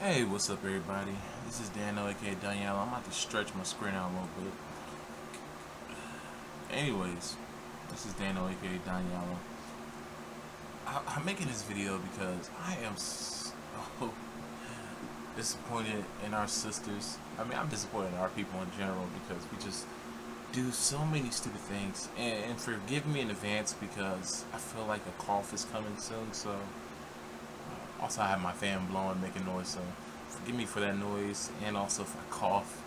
Hey, what's up, everybody? This is Daniel, aka Danielle. I'm about to stretch my screen out a little bit. Anyways, this is Daniel, aka Danielle. I'm making this video because I am so disappointed in our sisters. I mean, I'm disappointed in our people in general because we just do so many stupid things. And forgive me in advance because I feel like a cough is coming soon. So, also I have my fan blowing, making noise. So, forgive me for that noise, and also if I cough.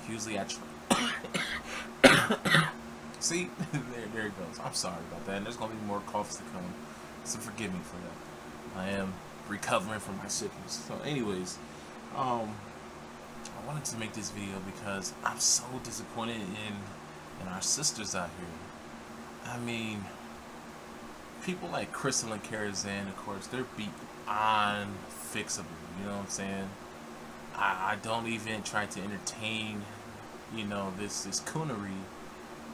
Usually I try. See, there it goes. I'm sorry about that. And there's gonna be more coughs to come, so forgive me for that. I am recovering from my sickness. So, anyways, I wanted to make this video because I'm so disappointed in our sisters out here. I mean, people like Chrissie and Karazan, of course, they're beyond fixable. You know what I'm saying? I don't even try to entertain, this coonery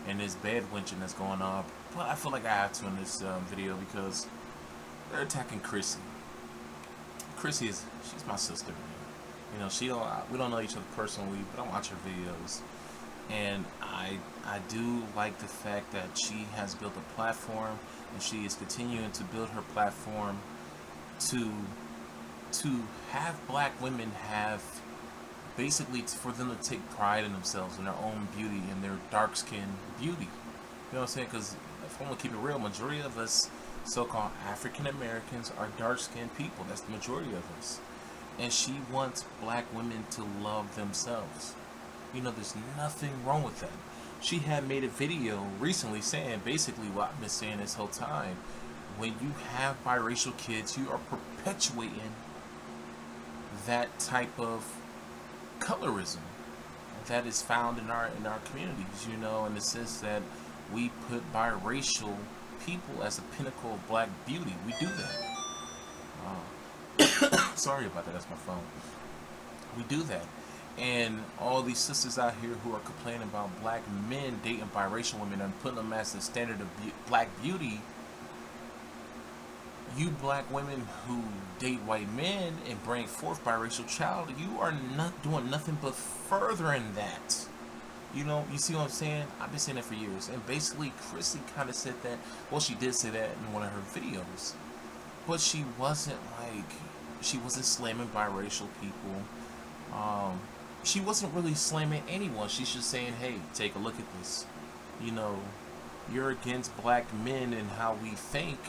and this bad winching that's going on. But I feel like I have to in this video because they're attacking Chrissie. Chrissie she's my sister, man. We don't know each other personally, but I watch her videos, and I do like the fact that she has built a platform, and she is continuing to build her platform to have black women have, basically, for them to take pride in themselves and their own beauty and their dark skin beauty. You know what I'm saying? Because if I'm gonna keep it real, majority of us so-called African Americans are dark skinned people. That's the majority of us. And she wants black women to love themselves. There's nothing wrong with that. She had made a video recently saying basically what I've been saying this whole time. When you have biracial kids, you are perpetuating that type of colorism that is found in our communities, in the sense that we put biracial people as a pinnacle of black beauty. We do that. Sorry about that, that's my phone. We do that. And all these sisters out here who are complaining about black men dating biracial women and putting them as the standard of black beauty, you black women who date white men and bring forth biracial child, you are not doing nothing but furthering that. You see what I'm saying? I've been saying that for years. And basically, Chrissie kind of said that. Well, she did say that in one of her videos. But she wasn't slamming biracial people. She wasn't really slamming anyone. She's just saying, hey, take a look at this. You're against black men and how we think,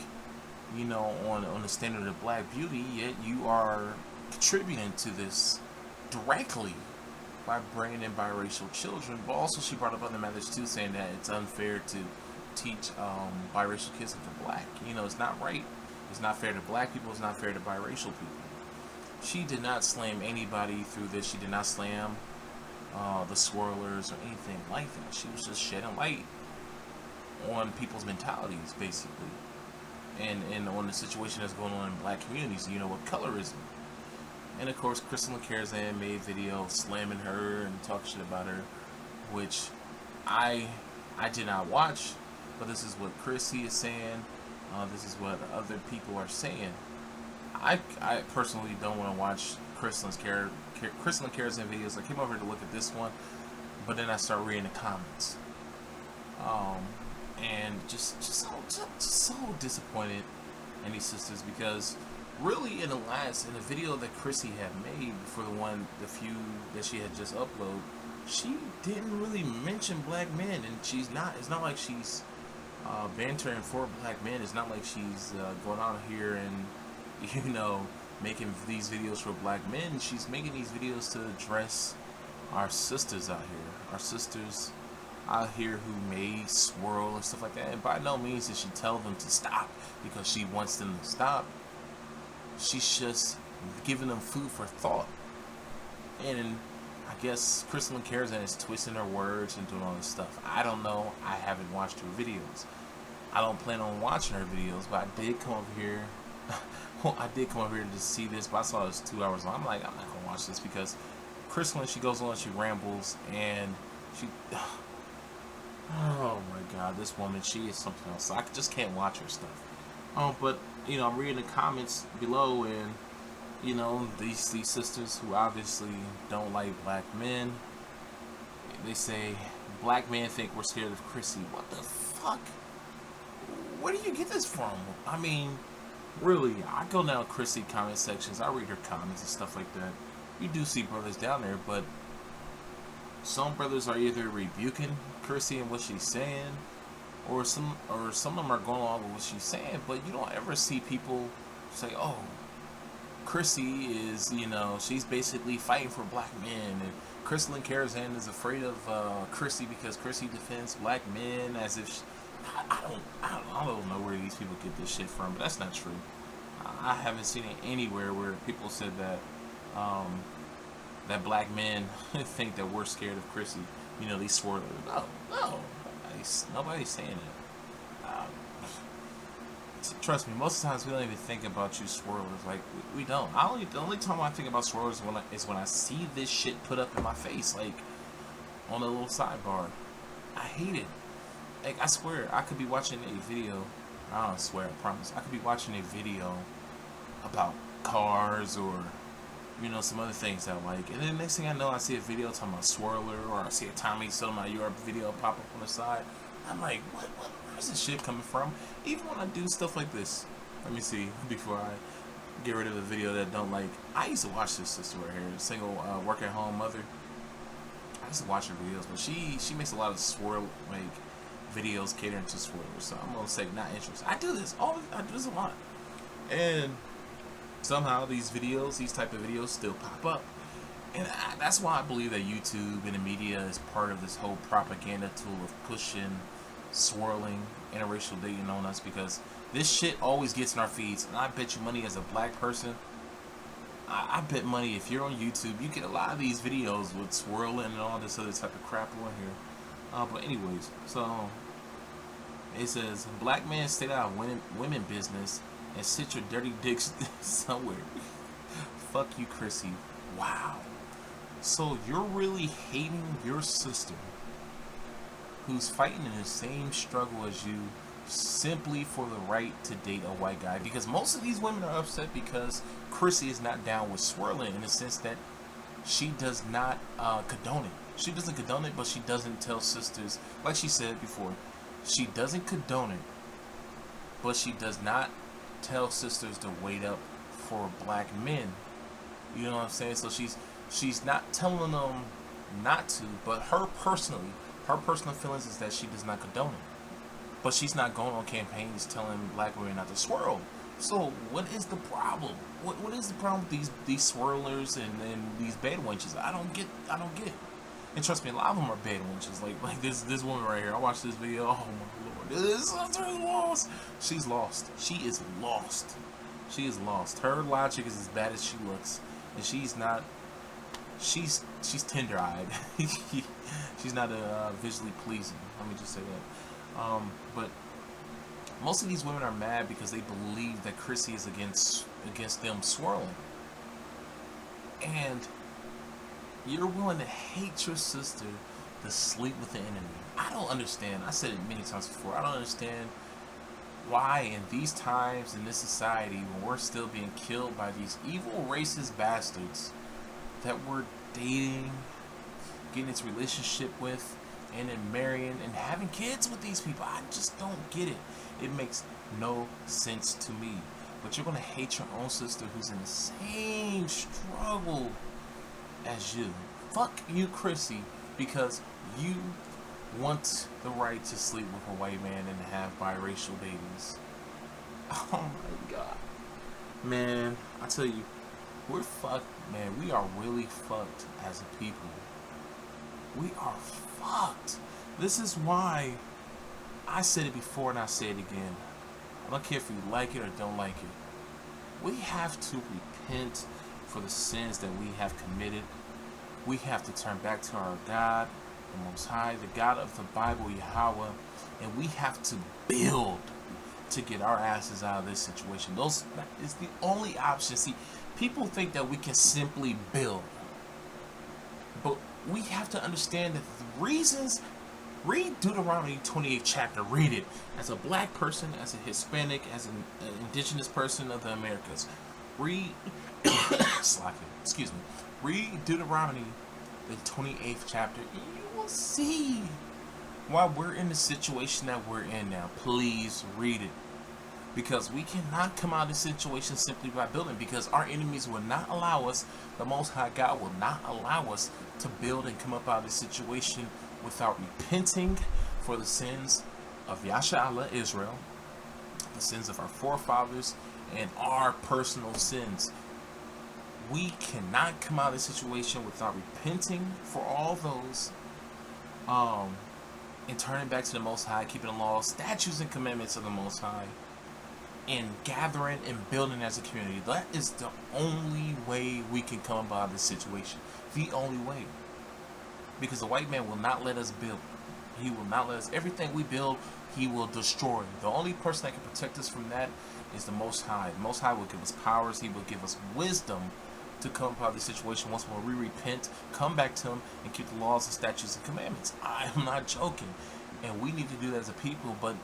on the standard of black beauty, yet you are contributing to this directly by bringing in biracial children. But also she brought up other matters too, saying that it's unfair to teach biracial kids for black. It's not right. It's not fair to black people. It's not fair to biracial people. She did not slam anybody through this. She did not slam the swirlers or anything like that. She was just shedding light on people's mentalities, basically, and on the situation that's going on in black communities, with colorism. And of course, Chrissie and Karazan made videos slamming her and talking shit about her, which I did not watch, but this is what Chrissie is saying. This is what other people are saying. I personally don't want to watch Chrissie and Karazan videos. I came over to look at this one, but then I start reading the comments, and just so disappointed in these sisters, because really in the video that Chrissie had made for the few that she had just uploaded, she didn't really mention black men, and it's not like she's bantering for black men. It's not like she's going out here and making these videos for black men. She's making these videos to address our sisters out here. Our sisters out here who may swirl and stuff like that. And by no means does she tell them to stop because she wants them to stop. She's just giving them food for thought. And I guess Chrissie and Karazan is twisting her words and doing all this stuff. I don't know. I haven't watched her videos. I don't plan on watching her videos, but I did come over here. I did come over here to see this, but I saw it was 2 hours long. I'm like, I'm not gonna watch this because Chrissie, she goes on, she rambles, and she. Oh my God, this woman, she is something else. So I just can't watch her stuff. But I'm reading the comments below, and You know, these sisters who obviously don't like black men. They say black men think we're scared of Chrissy. What the fuck? Where do you get this from? I mean, really, I go down Chrissy comment sections. I read her comments and stuff like that. You do see brothers down there, but some brothers are either rebuking Chrissy and what she's saying, or some of them are going along with what she's saying. But you don't ever see people say, "Oh, Chrissy is, you know, she's basically fighting for black men," and Crystalline Karazan is afraid of Chrissy because Chrissy defends black men as if I don't know where these people get this shit from, but that's not true. I haven't seen it anywhere where people said that that black men think that we're scared of Chrissy. You know, these swirlers. No, nobody's saying it. Trust me, most of the times we don't even think about you swirlers. Like, we don't. The only time I think about swirlers is when I see this shit put up in my face, like on a little sidebar. I hate it. Like, I swear, I could be watching a video. I don't swear, I promise. I could be watching a video about cars or, you know, some other things that I like. And then the next thing I know, I see a video talking about swirler, or I see a Tommy Sotomayor video pop up on the side. I'm like, where's this shit coming from? Even when I do stuff like this. Let me see, before I get rid of the video that I don't like. I used to watch this sister right here, single work-at-home mother. I used to watch her videos, but she makes a lot of swirl, like, videos catering to swirlers, so I'm gonna say not interested. I do this a lot, and somehow these type of videos still pop up, and that's why I believe that YouTube and the media is part of this whole propaganda tool of pushing, swirling, interracial dating on us, because this shit always gets in our feeds. And I bet you money, as a black person, I bet money if you're on YouTube, you get a lot of these videos with swirling and all this other type of crap on here. But anyways, so it says, black men stay out of women business and sit your dirty dicks somewhere. Fuck you, Chrissy. Wow. So you're really hating your sister, who's fighting in the same struggle as you, simply for the right to date a white guy? Because most of these women are upset because Chrissy is not down with swirling, in the sense that she does not condone it. She doesn't condone it, but she doesn't tell sisters, like she said before, she doesn't condone it, but she does not tell sisters to wait up for black men. You know what I'm saying? So she's not telling them not to, but her personal feelings is that she does not condone it. But she's not going on campaigns telling black women not to swirl. So what is the problem? What is the problem with these swirlers and these bad wenches? I don't get it. And trust me, a lot of them are bad wenches. Like this woman right here. I watched this video. Oh my lord, this is lost. She's lost. She is lost. She is lost. Her logic is as bad as she looks, and she's not. She's tender-eyed. She's not visually pleasing. Let me just say that. But most of these women are mad because they believe that Chrissy is against them swirling. And you're willing to hate your sister to sleep with the enemy. I don't understand. I said it many times before. I don't understand why in these times, in this society, when we're still being killed by these evil racist bastards that we're dating, getting into relationship with, and then marrying and having kids with these people. I just don't get it. It makes no sense to me. But you're going to hate your own sister who's in the same struggle as you. Fuck you, Chrissy, because you want the right to sleep with a white man and have biracial babies. Oh my god. Man, I tell you, we're fucked, man. We are really fucked as a people. We are fucked. This is why I said it before and I say it again. I don't care if you like it or don't like it. We have to repent for the sins that we have committed. We have to turn back to our God, the Most High, the God of the Bible, Yahweh, and we have to build to get our asses out of this situation. That is the only option. See, people think that we can simply build, but we have to understand that the reasons. Read Deuteronomy 28 chapter. Read it as a black person, as a Hispanic, as an indigenous person of the Americas. Read Excuse me. Read Deuteronomy, the 28th chapter, and you will see why we're in the situation that we're in now. Please read it. Because we cannot come out of this situation simply by building, because our enemies will not allow us, the Most High God will not allow us to build and come up out of this situation without repenting for the sins of Yasha'Allah Israel, the sins of our forefathers, and our personal sins. We cannot come out of this situation without repenting for all those, and turning back to the Most High, keeping the laws, statutes, and commandments of the Most High, and gathering and building as a community. That is the only way we can come out of this situation. The only way. Because the white man will not let us build. He will not let us. Everything we build, he will destroy. The only person that can protect us from that is the Most High. The Most High will give us powers. He will give us wisdom to come out of this situation once more. We repent, come back to him, and keep the laws and statutes and commandments. I'm not joking. And we need to do that as a people. But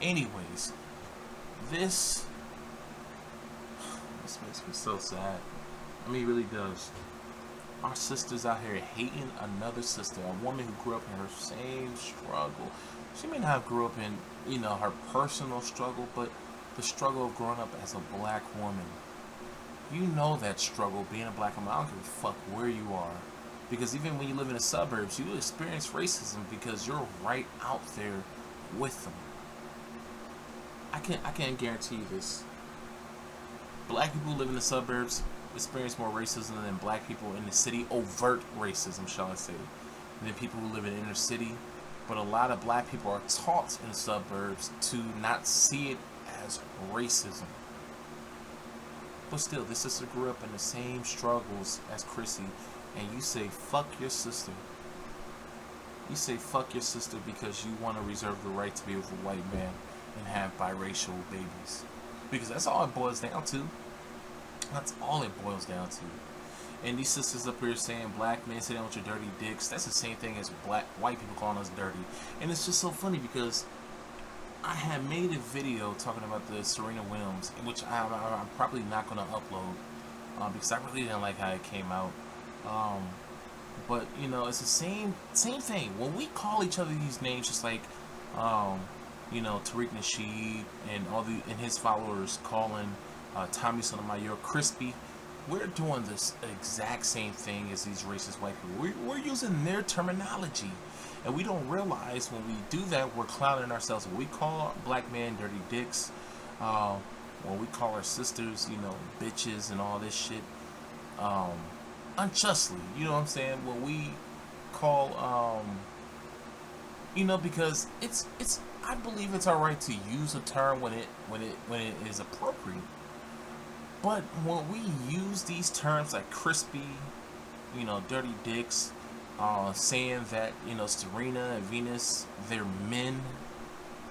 anyways, this makes me so sad. I mean, it really does. Our sisters out here hating another sister, a woman who grew up in her same struggle. She may not have grew up in, her personal struggle, but the struggle of growing up as a black woman. You know that struggle, being a black woman. I don't give a fuck where you are. Because even when you live in the suburbs, you experience racism because you're right out there with them. I can't guarantee you this. Black people who live in the suburbs experience more racism than black people in the city. Overt racism, shall I say, than people who live in the inner city. But a lot of black people are taught in the suburbs to not see it as racism. But still, this sister grew up in the same struggles as Chrissie, and you say fuck your sister. You say fuck your sister because you want to reserve the right to be with a white man and have biracial babies. Because that's all it boils down to. That's all it boils down to. And these sisters up here saying black men sit down with your dirty dicks, that's the same thing as white people calling us dirty. And it's just so funny because I had made a video talking about the Serena Williams, which I'm probably not going to upload because I really didn't like how it came out. But it's the same thing. When we call each other these names, just like Tariq Nasheed and his followers calling Tommy Sotomayor crispy, we're doing this exact same thing as these racist white people. We're using their terminology, and we don't realize when we do that we're clowning ourselves. When we call black men dirty dicks, when we call our sisters, bitches and all this shit, unjustly, you know what I'm saying? When we call, because it's I believe it's all right to use a term when it is appropriate. But when we use these terms like crispy, dirty dicks, saying that, Serena and Venus, they're men,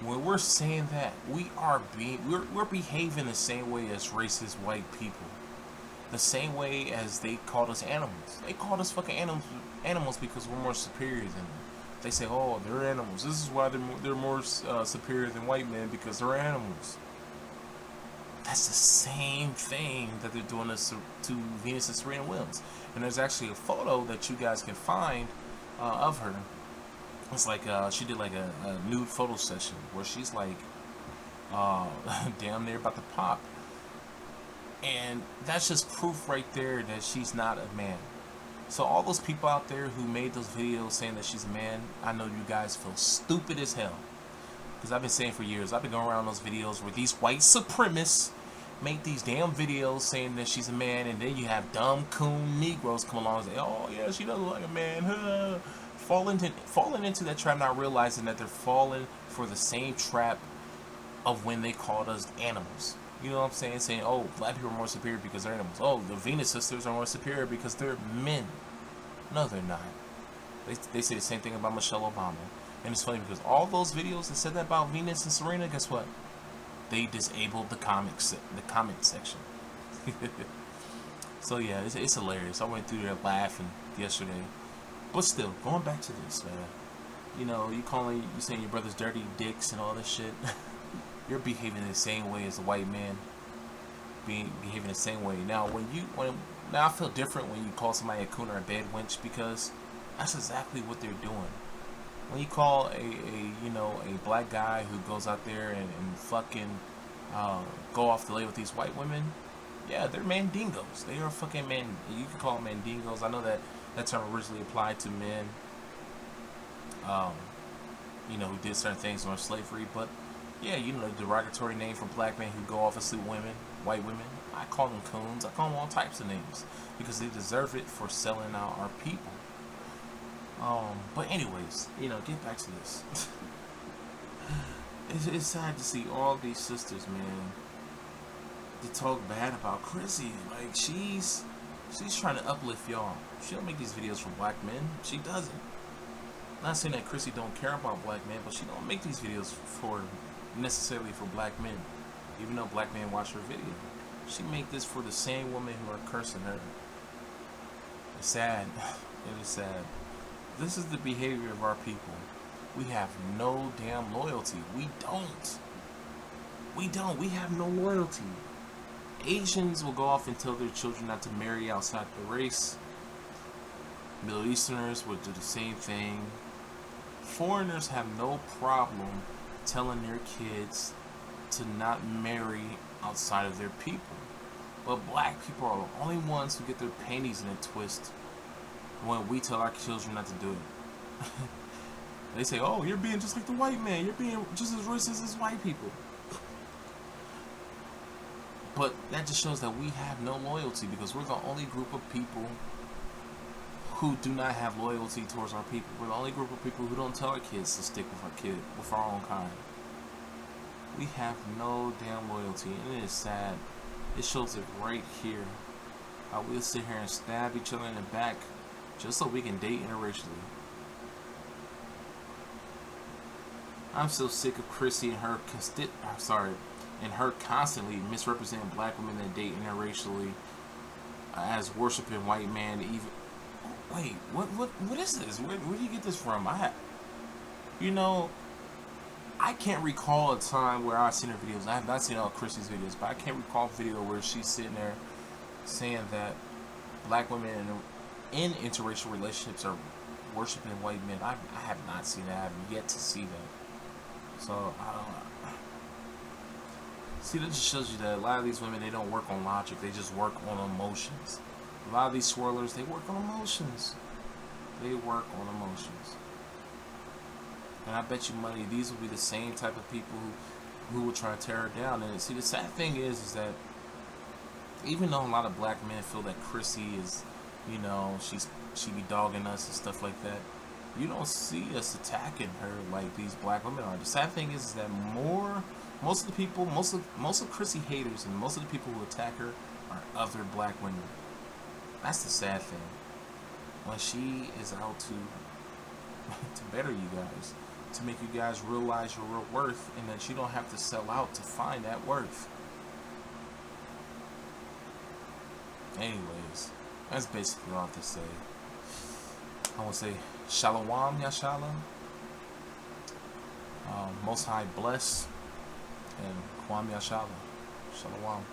when we're saying that, we're behaving the same way as racist white people. The same way as they called us animals. They called us fucking animals because we're more superior than them. They say, oh, they're animals. This is why they're more superior than white men, because they're animals. That's the same thing that they're doing to Venus and Serena Williams. And there's actually a photo that you guys can find of her. It's like she did like a nude photo session where she's like damn near about to pop. And that's just proof right there that she's not a man. So all those people out there who made those videos saying that she's a man, I know you guys feel stupid as hell. Because I've been saying for years, I've been going around those videos where these white supremacists make these damn videos saying that she's a man, and then you have dumb coon Negroes come along and say, oh yeah, she doesn't look like a man. Falling into that trap, not realizing that they're falling for the same trap of when they called us animals. You know what I'm saying? Saying, oh, black people are more superior because they're animals. Oh, the Venus sisters are more superior because they're men. No, they're not. They say the same thing about Michelle Obama. And it's funny because all those videos that said that about Venus and Serena, guess what? They disabled the comment section. So yeah, it's hilarious. I went through there laughing yesterday. But still, going back to this, man. You saying your brother's dirty dicks and all this shit. You're behaving the same way as a white man. behaving the same way. Now, now I feel different when you call somebody a coon or a bad wench, because that's exactly what they're doing. When you call a black guy who goes out there and fucking go off the lay with these white women, yeah, they're mandingos. They are fucking man. You can call them mandingos. I know that term originally applied to men, who did certain things during slavery, but yeah, the derogatory name for black men who go off and sleep with women, white women. I call them coons. I call them all types of names because they deserve it for selling out our people. But anyways, get back to this. It's sad to see all these sisters, man, to talk bad about Chrissie. Like, she's trying to uplift y'all. She don't make these videos for black men. She doesn't. Not saying that Chrissie don't care about black men, but she don't make these videos necessarily for black men. Even though black men watch her video, she make this for the same women who are cursing her. It's sad. It is sad. This is the behavior of our people. We have no damn loyalty. We don't. We have no loyalty. Asians will go off and tell their children not to marry outside the race. Middle Easterners will do the same thing. Foreigners have no problem telling their kids to not marry outside of their people. But black people are the only ones who get their panties in a twist when we tell our children not to do it. They say, oh, you're being just like the white man. You're being just as racist as white people. But that just shows that we have no loyalty, because we're the only group of people who do not have loyalty towards our people. We're the only group of people who don't tell our kids to stick with our own kind. We have no damn loyalty, and it is sad. It shows it right here. How we'll sit here and stab each other in the back just so we can date interracially. I'm so sick of Chrissie and her constantly misrepresenting black women that date interracially as worshiping white men. Even wait, what is this? Where do you get this from? I can't recall a time where I've seen her videos. I have not seen all Chrissie's videos, but I can't recall a video where she's sitting there saying that black women in interracial relationships are worshiping white men. I have not seen that. I have yet to see that. So I don't know. See, that just shows you that a lot of these women, they don't work on logic. They just work on emotions. A lot of these swirlers, they work on emotions. They work on emotions. And I bet you money these will be the same type of people who will try to tear her down. And see, the sad thing is that even though a lot of black men feel that Chrissie is, she be dogging us and stuff like that, you don't see us attacking her like these black women are. The sad thing is that most of the people, most of Chrissie haters and most of the people who attack her are other black women. That's the sad thing. When she is out to better you guys, to make you guys realize your real worth, and that you don't have to sell out to find that worth. Anyways, that's basically all I have to say. I want to say Shalom Yashala. Most High bless, and Kwam Yashala. Shalom.